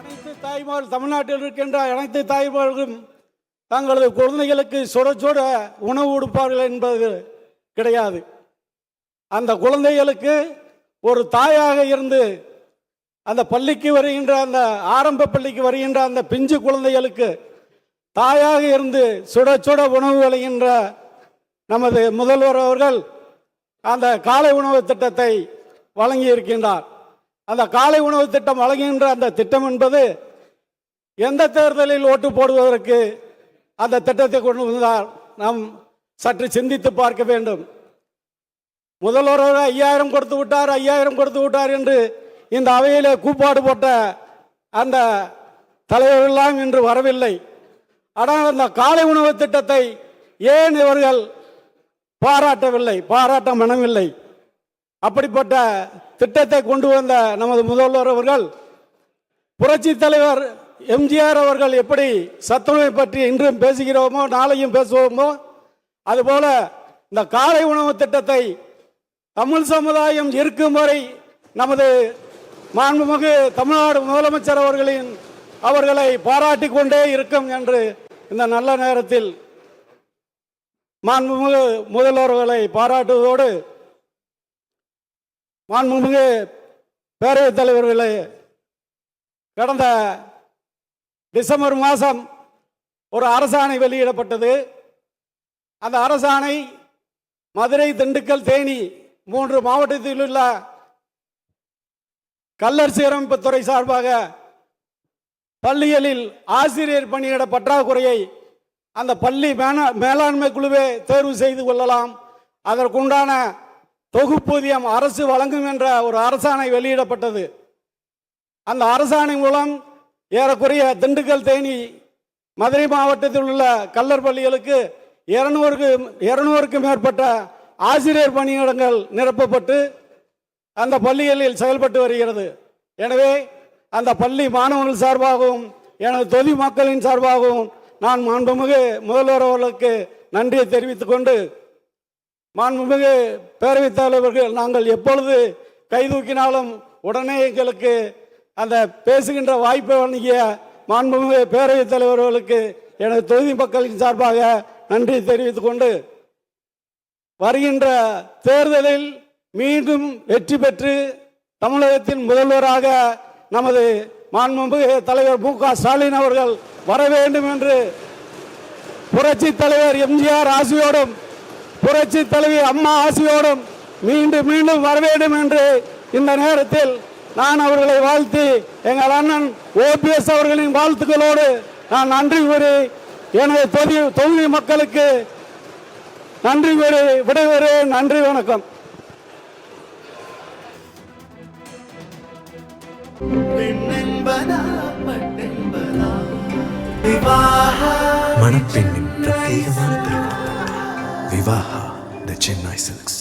அனைத்து தாய்மார் தமிழ்நாட்டில் இருக்கின்ற அனைத்து தாய்மார்களும் தங்களது குழந்தைகளுக்கு சுட சுட உணவு கொடுப்பார்கள் என்பது கிடையாது. அந்த குழந்தைகளுக்கு ஒரு தாயாக இருந்து அந்த பள்ளிக்கு வருகின்ற அந்த ஆரம்ப பள்ளிக்கு வருகின்ற அந்த பிஞ்சு குழந்தைகளுக்கு தாயாக இருந்து சுட சுட உணவு வழங்குகின்ற நமது முதல்வர் அவர்கள் அந்த காலை உணவு திட்டத்தை வழங்கி இருக்கின்றார். அந்த காலை உணவு திட்டம் வழங்குகின்ற அந்த திட்டம் என்பது எந்த தேர்தலில் ஓட்டு போடுவதற்கு அந்த திட்டத்தை கொண்டு வந்தார் நாம் சற்று சிந்தித்து பார்க்க வேண்டும். முதல்வர் 5000 கொடுத்து விட்டார் 5000 கொடுத்து விட்டார் என்று இந்த அவையிலே கூப்பாடு போட்ட அந்த தலைவர்களெல்லாம் இன்று வரவில்லை. ஆனால் அந்த காலை உணவு திட்டத்தை ஏன் இவர்கள் பாராட்டவில்லை, பாராட்ட மனமில்லை? அப்படிப்பட்ட திட்டத்தை கொண்டு வந்த நமது முதல்வர் அவர்கள் புரட்சி தலைவர் எம்ஜிஆர் அவர்கள் எப்படி சத்துணவை பற்றி இன்றும் பேசுகிறோமோ நாளையும் பேசுவோமோ அதுபோல இந்த காலை உணவு திட்டத்தை தமிழ் சமுதாயம் இருக்கும் வரை நமது மாண்புமிகு தமிழ்நாடு முதலமைச்சர் அவர்களை பாராட்டி கொண்டே இருக்கும் என்று இந்த நல்ல நேரத்தில் மாண்புமிகு முதல்வர்களை பாராட்டுவதோடு மாண்புமிகு பேரவைத் தலைவர்களே, கடந்த டிசம்பர் மாதம் ஒரு அரசாணை வெளியிடப்பட்டது. அந்த அரசாணை மதுரை, திண்டுக்கல், தேனி 3 மாவட்டத்தில் உள்ள கல்லர் சீரமைப்புத்துறை சார்பாக பள்ளிகளில் ஆசிரியர் பணியிட பற்றாக்குறையை அந்த பள்ளி மேலாண்மை குழுவே தேர்வு செய்து கொள்ளலாம், அதற்குண்டான தொகுப்பூதியம் அரசு வழங்கும் என்ற ஒரு அரசாணை வெளியிடப்பட்டது. அந்த அரசாணை மூலம் ஏறக்குறைய திண்டுக்கல், தேனி, மதுரை மாவட்டத்தில் உள்ள கல்லர் பள்ளிகளுக்கு 200க்கும் மேற்பட்ட ஆசிரியர் பணியிடங்கள் நிரப்பப்பட்டு அந்த பள்ளிகளில் செயல்பட்டு வருகிறது. எனவே அந்த பள்ளி மாணவர்கள் சார்பாகவும் எனது தொகுதி மக்களின் சார்பாகவும் நான் மாண்புமிகு முதல்வர் அவர்களுக்கு நன்றியை தெரிவித்துக் கொண்டு, மாண்புமிகு பேரவைத் தலைவர்கள் நாங்கள் எப்பொழுது கைதூக்கினாலும் உடனே எங்களுக்கு அந்த பேசுகின்ற வாய்ப்பை வழங்கிய மாண்புமிகு பேரவைத் தலைவர்களுக்கு எனது தொகுதி மக்களின் சார்பாக நன்றி தெரிவித்துக் கொண்டு, வருகின்ற தேர்தலில் மீண்டும் வெற்றி பெற்று தமிழகத்தின் முதல்வராக நமது மாண்புமிகு தலைவர் மு.க. ஸ்டாலின் அவர்கள் வர வேண்டும் என்று புரட்சி தலைவர் எம்ஜிஆர் ஆசியோடும் புரட்சி தலைவி அம்மா ஆசியோடும் மீண்டும் மீண்டும் வர வேண்டும் என்று இந்த நேரத்தில் நான் அவர்களை வாழ்த்தி எங்கள் அண்ணன் OPS அவர்களின் வாழ்த்துக்களோடு நான் நன்றி கூறி எனது தொகுதி மக்களுக்கு நன்றி கூறி விடைபெறுகிறேன். நன்றி, வணக்கம். மணப்பெண்ணின் பிரத்யேகமான திருமணம் விவாஹா தி சென்னை சில்க்ஸ்.